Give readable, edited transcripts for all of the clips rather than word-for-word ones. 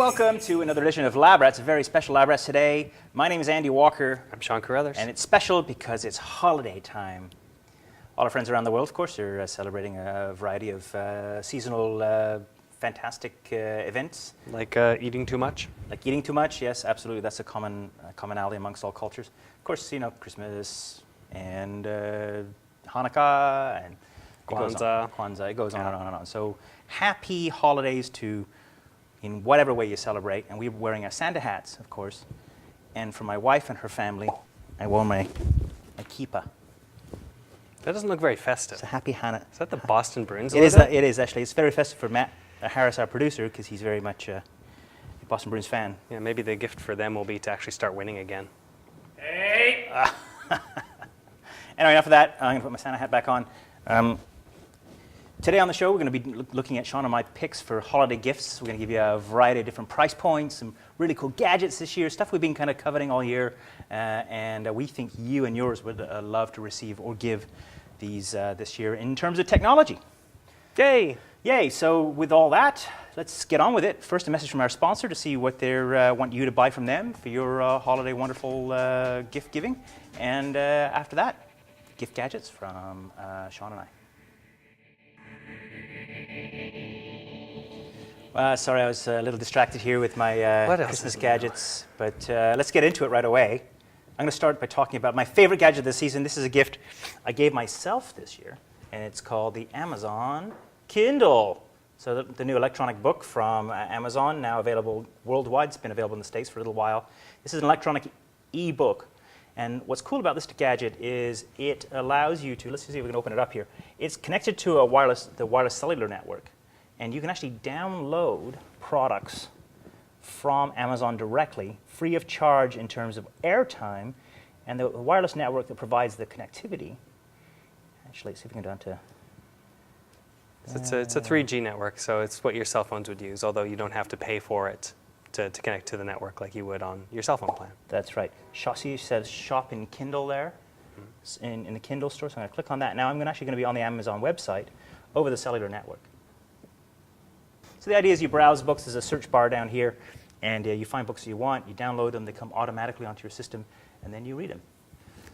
welcome to another edition of Lab Rats, a very special Lab Rats today. My name is Andy Walker. I'm Sean Carruthers. And it's special because it's holiday time. All our friends around the world, of course, are celebrating a variety of seasonal fantastic events. Like eating too much? Like eating too much, yes, absolutely. That's a commonality amongst all cultures. Of course, you know, Christmas and Hanukkah and Kwanzaa. It goes on and on and on. So happy holidays to, in whatever way you celebrate. And we're wearing our Santa hats, of course. And for my wife and her family, I wore my kippa. That doesn't look very festive. It's a happy Hanukkah. Is that the Boston Bruins? It is actually. It's very festive for Matt Harris, our producer, because he's very much a Boston Bruins fan. Yeah, maybe the gift for them will be to actually start winning again. Hey! Anyway, enough of that. I'm going to put my Santa hat back on. Today on the show, we're going to be looking at Sean and my picks for holiday gifts. We're going to give you a variety of different price points, some really cool gadgets this year, stuff we've been kind of coveting all year, and we think you and yours would love to receive or give these this year in terms of technology. Yay! Yay! So with all that, let's get on with it. First, a message from our sponsor to see what they want you to buy from them for your holiday wonderful gift giving, and after that, gift gadgets from Sean and I. Sorry, I was a little distracted here with my Christmas gadgets, but let's get into it right away. I'm going to start by talking about my favorite gadget this season. This is a gift I gave myself this year, and it's called the Amazon Kindle. So the new electronic book from Amazon, now available worldwide. It's been available in the States for a little while. This is an electronic e-book. And what's cool about this gadget is it allows you to, let's see if we can open it up here. It's connected to the wireless cellular network. And you can actually download products from Amazon directly, free of charge in terms of airtime, and the wireless network that provides the connectivity. Actually, let's see if we can go down to... It's a 3G network, so it's what your cell phones would use, although you don't have to pay for it to connect to the network like you would on your cell phone plan. That's right. See, it says shop in Kindle there, in the Kindle store, so I'm going to click on that. Now I'm actually going to be on the Amazon website over the cellular network. So the idea is you browse books, there's a search bar down here, and you find books you want, you download them, they come automatically onto your system, and then you read them.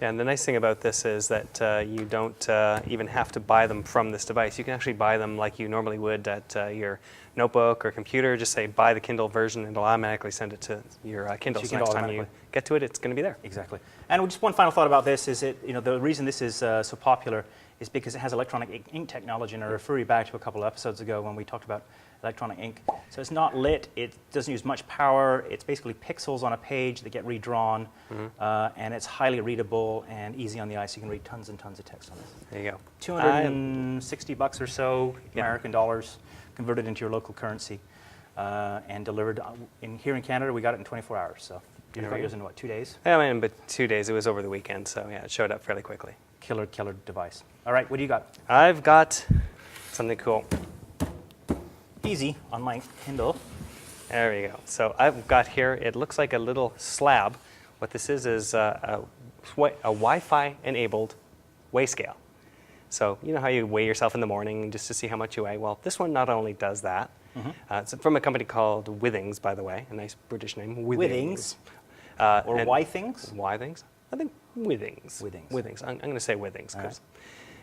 Yeah, and the nice thing about this is that you don't even have to buy them from this device. You can actually buy them like you normally would at your notebook or computer. Just say, buy the Kindle version, and it'll automatically send it to your Kindle. So next time you get to it, it's going to be there. Exactly. And just one final thought about this is the reason this is so popular is because it has electronic ink technology, and I refer you back to a couple of episodes ago when we talked about electronic ink. So it's not lit, it doesn't use much power, it's basically pixels on a page that get redrawn, and it's highly readable and easy on the eye, so you can read tons and tons of text on this. There you go. $260 or so, American dollars, converted into your local currency, and delivered here in Canada. We got it in 24 hours, so you got yours in what, 2 days? I mean, but 2 days, it was over the weekend, so yeah, it showed up fairly quickly. Killer device. All right, what do you got? I've got something cool. Easy on my Kindle. There we go. So I've got here, it looks like a little slab. What this is a Wi-Fi enabled weigh scale. So you know how you weigh yourself in the morning just to see how much you weigh? Well, this one not only does that, it's from a company called Withings, by the way, a nice British name. Withings. Or Withings? Withings? I think Withings. Withings. I'm going to say Withings because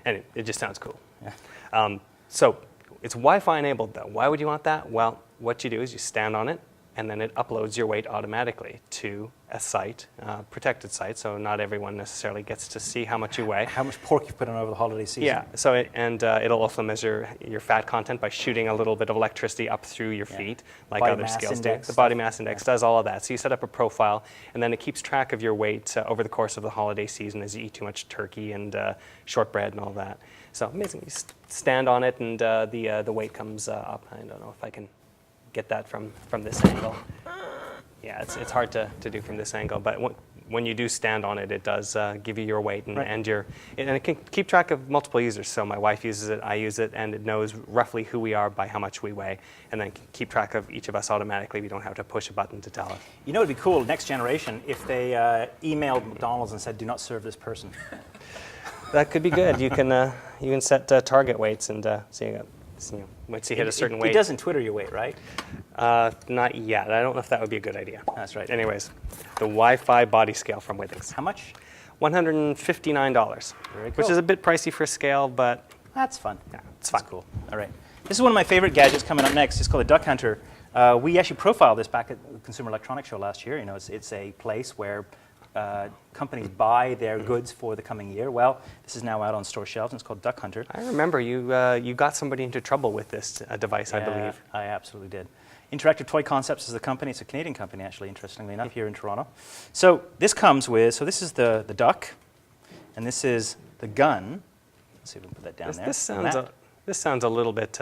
right. it just sounds cool. Yeah. So it's Wi-Fi enabled though. Why would you want that? Well, what you do is you stand on it, and then it uploads your weight automatically to a site, protected site, so not everyone necessarily gets to see how much you weigh. How much pork you've put on over the holiday season. Yeah, so it'll also measure your fat content by shooting a little bit of electricity up through your feet, like body other scales do. The stuff. body mass index does all of that. So you set up a profile, and then it keeps track of your weight over the course of the holiday season as you eat too much turkey and shortbread and all that. So amazing. You stand on it, and the weight comes up. I don't know if I can get that from this angle. Yeah, it's hard to do from this angle, but when you do stand on it, it does give you your weight, and, right. and it can keep track of multiple users. So my wife uses it, I use it, and it knows roughly who we are by how much we weigh, and then keep track of each of us automatically. We don't have to push a button to tell it. You know, it'd be cool, next generation, if they emailed McDonald's and said, "Do not serve this person." That could be good. You can set target weights, and so you might see hit a certain weight. It doesn't Twitter your weight, right? Not yet. I don't know if that would be a good idea. That's right. Anyways, the Wi-Fi body scale from Withings. How much? $159, Very which cool. is a bit pricey for scale, but That's fun. yeah, it's fun. That's cool. All right. This is one of my favorite gadgets coming up next. It's called the Duck Hunter. We actually profiled this back at the Consumer Electronics Show last year. You know, it's a place where companies buy their goods for the coming year. Well, this is now out on store shelves, and it's called Duck Hunter. I remember you got somebody into trouble with this device, I believe. I absolutely did. Interactive Toy Concepts is the company. It's a Canadian company, actually, interestingly enough, here in Toronto. So this comes with, so this is the duck, and this is the gun. Let's see if we can put that down there. This sounds a little bit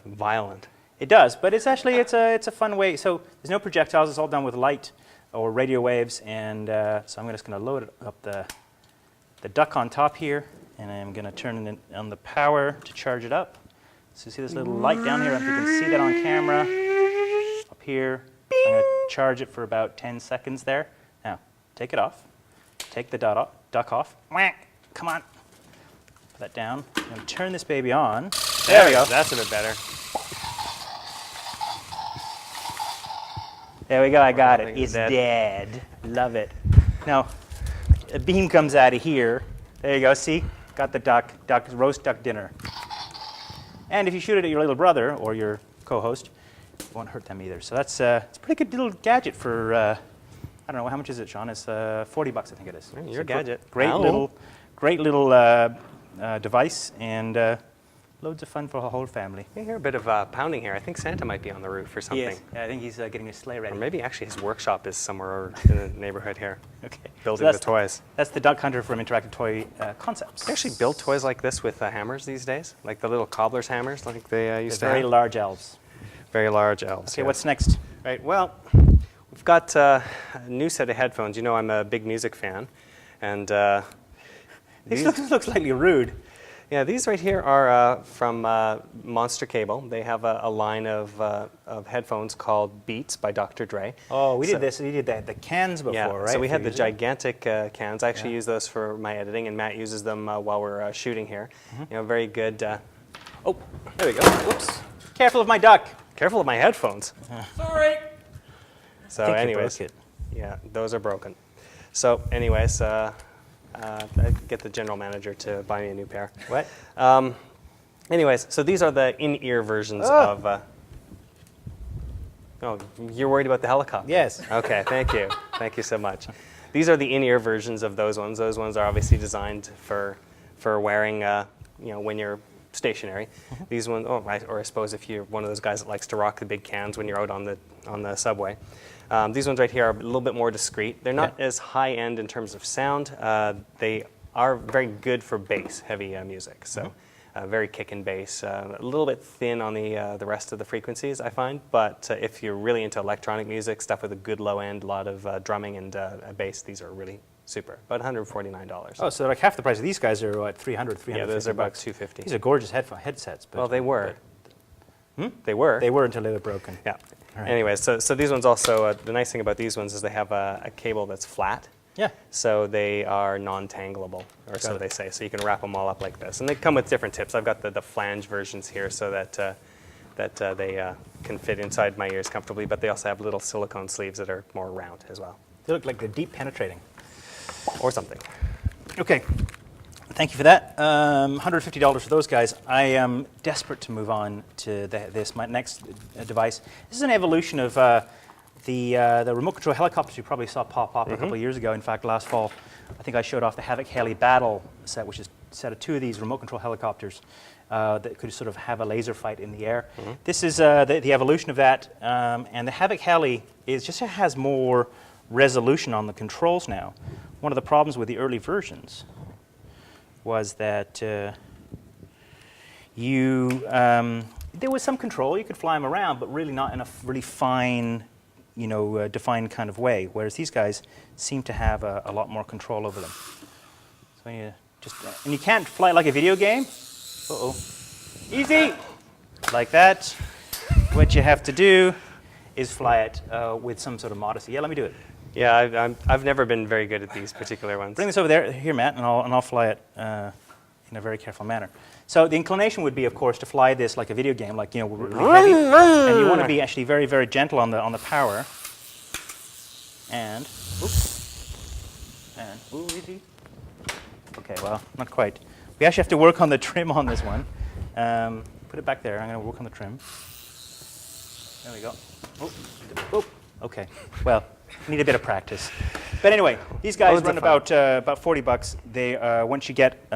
violent. It does, but it's actually, it's a fun way. So there's no projectiles. It's all done with light or radio waves, and so I'm just going to load up the duck on top here, and I'm going to turn it on the power to charge it up. So you see this little light down here, if you can see that on camera. Up here, I'm going to charge it for about 10 seconds there. Now, take it off. Take the duck off. Come on. Put that down. I'm going to turn this baby on. There we go. That's a bit better. There we go, I got it. think It's it's dead. Love it. Now, a beam comes out of here. There you go, see? Got the roast duck dinner. And if you shoot it at your little brother or your co-host, it won't hurt them either. So that's it's a pretty good little gadget for, I don't know, how much is it, Sean? It's $40, I think it is. Your gadget. Great Ow. little device, and loads of fun for the whole family. I hear a bit of pounding here. I think Santa might be on the roof or something. Yes, I think he's getting his sleigh ready. Or maybe actually his workshop is somewhere in the neighborhood here. Okay. Building So the toys. That's the Duck Hunter from Interactive Toy Concepts. They actually build toys like this with hammers these days, like the little cobbler's hammers, like they used to Very have. large elves. Very large elves. Okay, yes. what's next? Right, well, we've got a new set of headphones. You know I'm a big music fan. And This looks slightly rude. yeah, these right here are from Monster Cable. They have a line of headphones called Beats by Dr. Dre. Oh, we did this. We did the cans before, Yeah, right? so we For had the using? gigantic cans. I actually use those for my editing, and Matt uses them while we're shooting here. You know, very good. Oh, there we go. Whoops. Careful of my duck. Careful of my headphones. Sorry. So I think you anyways, broke it. yeah, those are broken. So anyways, I get the general manager to buy me a new pair. What? Anyways, so these are the in-ear versions of... oh, you're worried about the helicopter? Yes. Okay, thank you. Thank you so much. These are the in-ear versions of those ones. Those ones are obviously designed for wearing, you know, when you're stationary. These ones, or I suppose if you're one of those guys that likes to rock the big cans when you're out on the subway. These ones right here are a little bit more discreet. They're not as high-end in terms of sound. They are very good for bass, heavy music. So very kick and bass. A little bit thin on the rest of the frequencies, I find. But if you're really into electronic music, stuff with a good low end, a lot of drumming and bass, these are really super. About $149. Oh, so like half the price of these guys are what, 300, 350 yeah, those are about bucks. $250. These are gorgeous headsets. But, Well, they were. They were. They were until they were broken. Yeah. All right. Anyway, so these ones also, the nice thing about these ones is they have a cable that's flat. Yeah. So they are non-tangleable, or so they say. So you can wrap them all up like this. And they come with different tips. I've got the flange versions here so that they can fit inside my ears comfortably, but they also have little silicone sleeves that are more round as well. They look like they're deep penetrating. Or something. Okay. Thank you for that. $150 for those guys. I am desperate to move on to my next device. This is an evolution of the remote control helicopters you probably saw pop up a couple of years ago. In fact, last fall, I think I showed off the Havoc Heli Battle set, which is a set of two of these remote control helicopters that could sort of have a laser fight in the air. This is the evolution of that, and the Havoc Heli just has more resolution on the controls now. One of the problems with the early versions was that there was some control. You could fly them around, but really not in a really fine, defined kind of way. Whereas these guys seem to have a lot more control over them. So and you can't fly it like a video game. Easy, like that. What you have to do is fly it with some sort of modesty. Yeah, let me do it. Yeah, I've never been very good at these particular ones. Bring this over there, here, Matt, and I'll fly it in in a very careful manner. So the inclination would be, of course, to fly this like a video game, like, you know, really heavy. And you want to be actually very, very gentle on the power. And, oops. And, ooh, easy. Okay, well, not quite. We actually have to work on the trim on this one. Put it back there. I'm going to work on the trim. There we go. Oh, oh. Okay. Well, need a bit of practice. But anyway, these guys run about $40. They once you get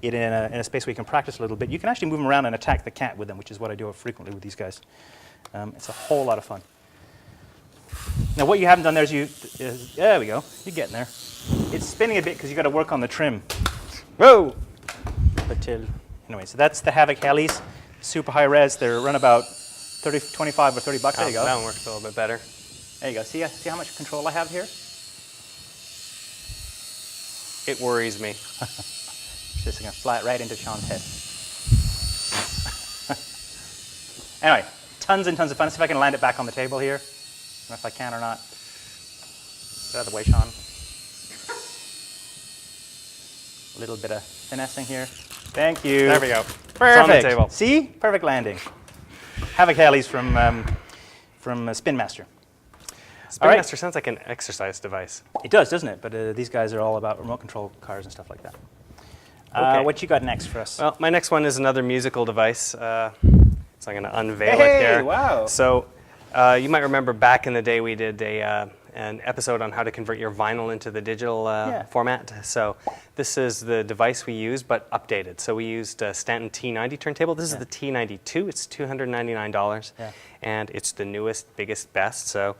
it in a space where you can practice a little bit, you can actually move them around and attack the cat with them, which is what I do frequently with these guys. It's a whole lot of fun. Now, what you haven't done there is there we go. You're getting there. It's spinning a bit because you got to work on the trim. Whoa! But anyway, so that's the Havoc Helis, super high res. They're run about 25 or $30. There you go. That one works a little bit better. There you go. See how much control I have here? It worries me. Just going to fly it right into Sean's head. Anyway, tons and tons of fun. See if I can land it back on the table here. I don't know if I can or not. Get out of the way, Sean. A little bit of finessing here. Thank you. There we go. Perfect. It's on the table. See? Perfect landing. Havoc Helis from Spin Master. Spin Master sounds like an exercise device. It does, doesn't it? But these guys are all about remote control cars and stuff like that. Okay. What you got next for us? Well, my next one is another musical device. So I'm going to unveil it here. Wow. So you might remember back in the day we did an episode on how to convert your vinyl into the digital format. So this is the device we use, but updated. So we used a Stanton T90 turntable. This is the T92. It's $299. Yeah. And it's the newest, biggest, best. So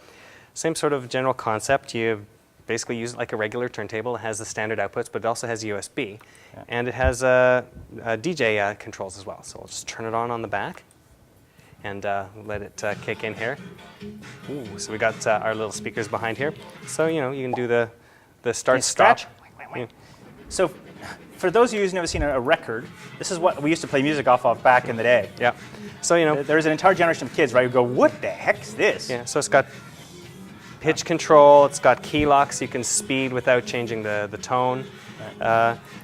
same sort of general concept. You basically use it like a regular turntable. It has the standard outputs, but it also has USB. Yeah. And it has DJ controls as well. So I'll just turn it on the back and let it kick in here. Ooh, so we got our little speakers behind here. So, you know, you can do the start, stop. Yeah. So for those of you who've never seen a record, this is what we used to play music off of back in the day. Yeah. So, you know, there's an entire generation of kids, right, who go, what the heck's this? Yeah, so it's got pitch control, it's got key lock, so you can speed without changing the tone.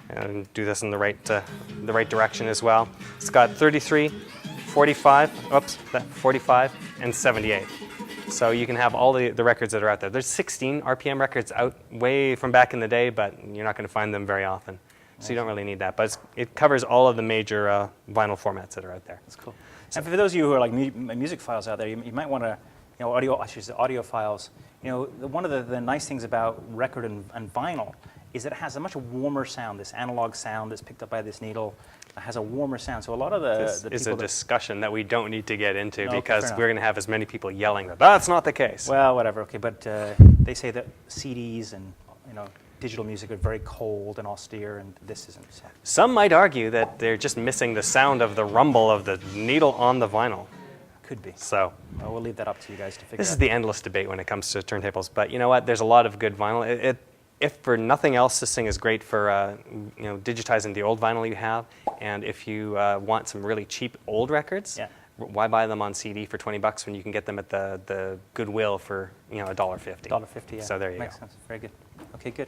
And do this in the right direction as well. It's got 33, 45, 45, and 78. So you can have all the records that are out there. There's 16 RPM records out way from back in the day, but you're not going to find them very often. So you don't really need that. But it covers all of the major vinyl formats that are out there. That's cool. And for those of you who are like music files out there, you might want to, you know, audio files. You know, one of the nice things about record and vinyl is that it has a much warmer sound. This analog sound that's picked up by this needle has a warmer sound. So a lot of this is a discussion that we don't need to get into because okay, we're going to have as many people yelling that that's not the case. Well, whatever. Okay, but they say that CDs and digital music are very cold and austere, and this isn't. So. Some might argue that they're just missing the sound of the rumble of the needle on the vinyl. Could be. So well, we'll leave that up to you guys to figure out. This is the endless debate when it comes to turntables. But you know what? There's a lot of good vinyl. If for nothing else, this thing is great for digitizing the old vinyl you have. And if you want some really cheap old records, why buy them on CD for $20 when you can get them at the Goodwill for $1.50? $1.50. Yeah. So there you Makes go. sense. Very good. Okay, good.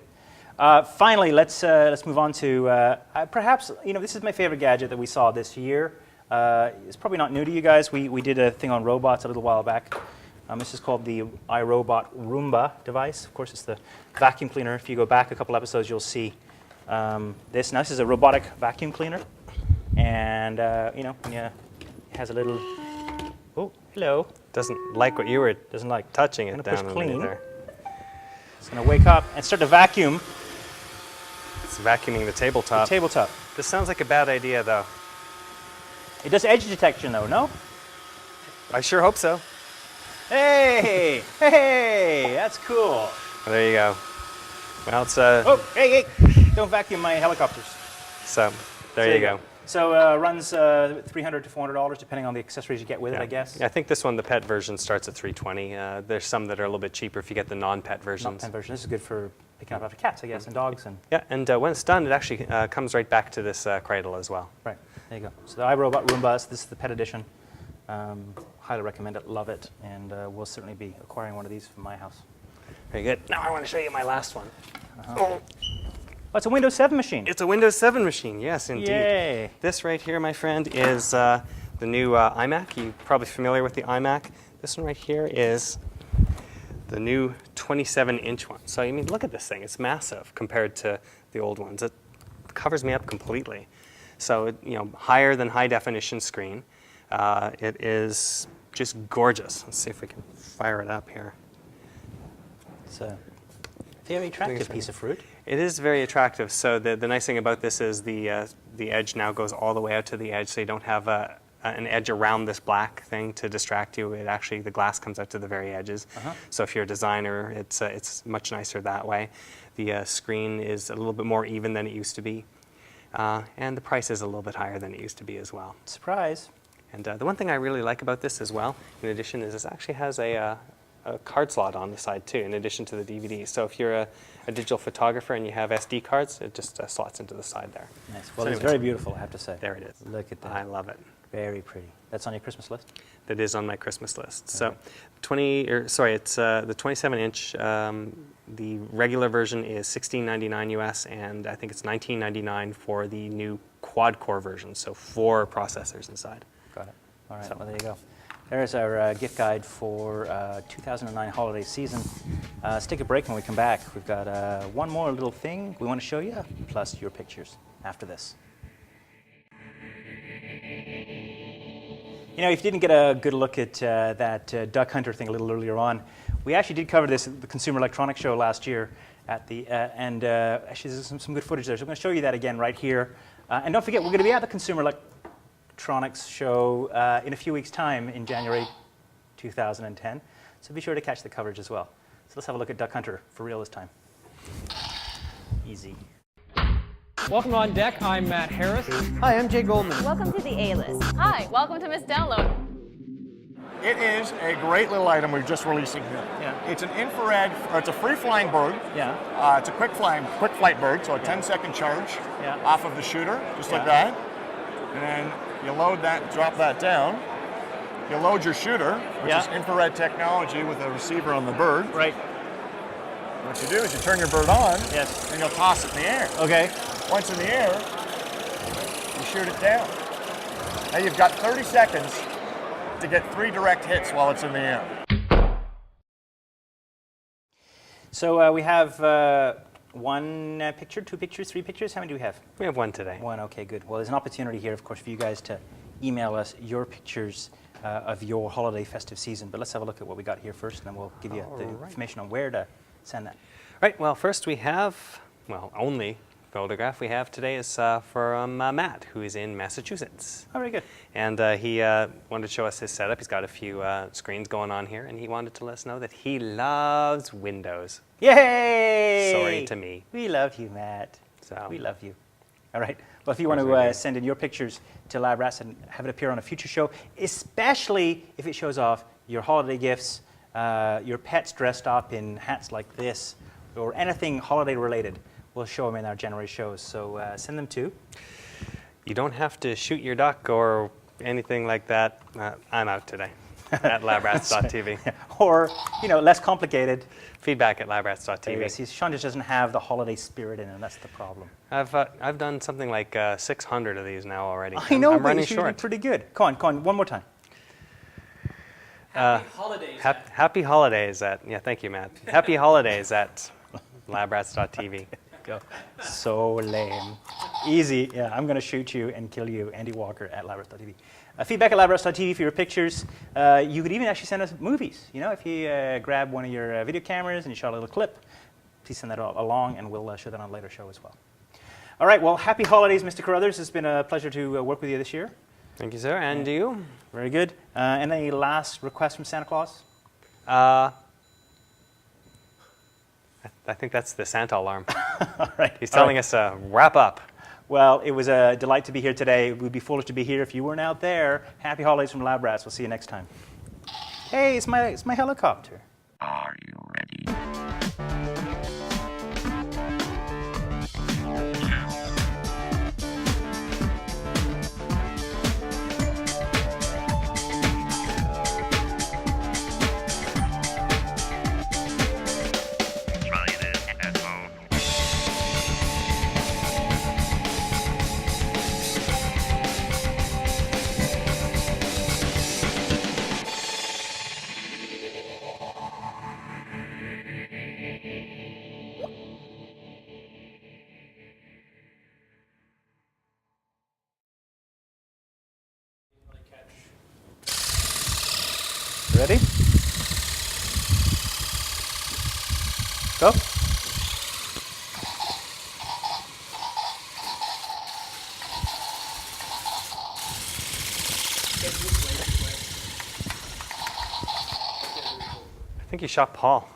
Finally, let's move on to perhaps this is my favorite gadget that we saw this year. It's probably not new to you guys. We did a thing on robots a little while back. This is called the iRobot Roomba device. Of course, it's the vacuum cleaner. If you go back a couple episodes, you'll see this. Now, this is a robotic vacuum cleaner. And, it has a little, oh, hello. Doesn't like what you were touching it down push clean. there. It's going to wake up and start to vacuum. It's vacuuming the tabletop. The tabletop. This sounds like a bad idea, though. It does edge detection, though, no? I sure hope so. Hey, that's cool. Well, there you go. Well, it's oh, hey, don't vacuum my helicopters. So there you go. So runs $300 to $400 depending on the accessories you get with it, I guess. I think this one, the pet version, starts at $320. There's some that are a little bit cheaper if you get the non-pet versions. Non-pet version. This is good for picking up after cats, I guess, and dogs. And yeah, and when it's done, it actually comes right back to this cradle as well. Right. There you go. So the iRobot Roomba. This is the pet edition. Highly recommend it. Love it. And we'll certainly be acquiring one of these for my house. Very good. Now I want to show you my last one. Oh, it's a Windows 7 machine. It's a Windows 7 machine, yes, indeed. Yay. This right here, my friend, is the new iMac. You're probably familiar with the iMac. This one right here is the new 27-inch one. So, I mean, look at this thing. It's massive compared to the old ones. It covers me up completely. So, higher than high-definition screen. It is just gorgeous. Let's see if we can fire it up here. It's a very attractive piece of fruit. It is very attractive. So the nice thing about this is the edge now goes all the way out to the edge, so you don't have an edge around this black thing to distract you. It actually, the glass comes out to the very edges. So if you're a designer, it's much nicer that way. The screen is a little bit more even than it used to be. And the price is a little bit higher than it used to be as well. Surprise. And the one thing I really like about this as well, in addition, is this actually has a card slot on the side too, in addition to the DVD. So if you're a digital photographer and you have SD cards, it just slots into the side there. Nice. Well, So it's very beautiful, I have to say. There it is. Look at that. I love it. Very pretty. That's on your Christmas list? That is on my Christmas list. So, it's the 27-inch. The regular version is $16.99 US, and I think it's $19.99 for the new quad-core version. So 4 processors inside. Got it. All right. Well, there you go. There's our gift guide for 2009 holiday season. Let's take a break. When we come back, we've got one more little thing we want to show you, plus your pictures after this. If you didn't get a good look at that Duck Hunter thing a little earlier on, we actually did cover this at the Consumer Electronics Show last year, actually there's some good footage there. So I'm going to show you that again right here. And don't forget, we're going to be at the Consumer Electronics Show in a few weeks' time in January 2010. So be sure to catch the coverage as well. So let's have a look at Duck Hunter for real this time. Easy. Welcome on deck. I'm Matt Harris. Hi, I'm Jay Goldman. Welcome to the A-List. Hi, welcome to Miss Download. It is a great little item we're just releasing here. Yeah. It's an infrared, or it's a free-flying bird. Yeah. It's a quick flight bird, so a 10-second charge Yeah. off of the shooter, just like Yeah. that. And then you load that, drop that down. You load your shooter, which Yeah. is infrared technology with a receiver on the bird. Right. What you do is you turn your bird on, Yes. and you'll toss it in the air. Okay. Once in the air, you shoot it down. Now you've got 30 seconds to get 3 direct hits while it's in the air. So we have one picture, 2 pictures, 3 pictures. How many do we have? We have one today. 1. Okay, good. Well, there's an opportunity here, of course, for you guys to email us your pictures of your holiday festive season. But let's have a look at what we got here first, and then we'll give you the information on where to send that. Right, well, first we have, only photograph we have today is from Matt, who is in Massachusetts. Oh, very good. And he wanted to show us his setup. He's got a few screens going on here, and he wanted to let us know that he loves Windows. Yay! Sorry to me. We love you, Matt. So- We love you. All right. Well, if you want to send in your pictures to LabRats and have it appear on a future show, especially if it shows off your holiday gifts, your pets dressed up in hats like this, or anything holiday related, we'll show them in our January shows. So send them to. You don't have to shoot your duck or anything like that. I'm out today at labrats.tv. Or, less complicated. Feedback at There you labrats.tv. go. See, Sean just doesn't have the holiday spirit in him. That's the problem. I've done something like 600 of these now already. I know, I'm but running you should be short. pretty good. Come on, one more time. Happy holidays. Happy holidays thank you, Matt. Happy holidays at labrats.tv. Go. So lame. Easy. Yeah, I'm going to shoot you and kill you, Andy Walker at labrats.tv. Feedback at labrats.tv for your pictures. You could even actually send us movies. If you grab one of your video cameras and you shot a little clip, please send that along, and we'll show that on a later show as well. All right. Well, happy holidays, Mr. Carruthers. It's been a pleasure to work with you this year. Thank you, sir. And you? Very good. And any last requests from Santa Claus? I think that's the Santa alarm. All right. He's telling us to wrap up. Well, it was a delight to be here today. We'd be foolish to be here if you weren't out there. Happy holidays from LabRats. We'll see you next time. Hey, it's my helicopter. Are you ready? Try this at home. Ready? Go. I think he shot Paul.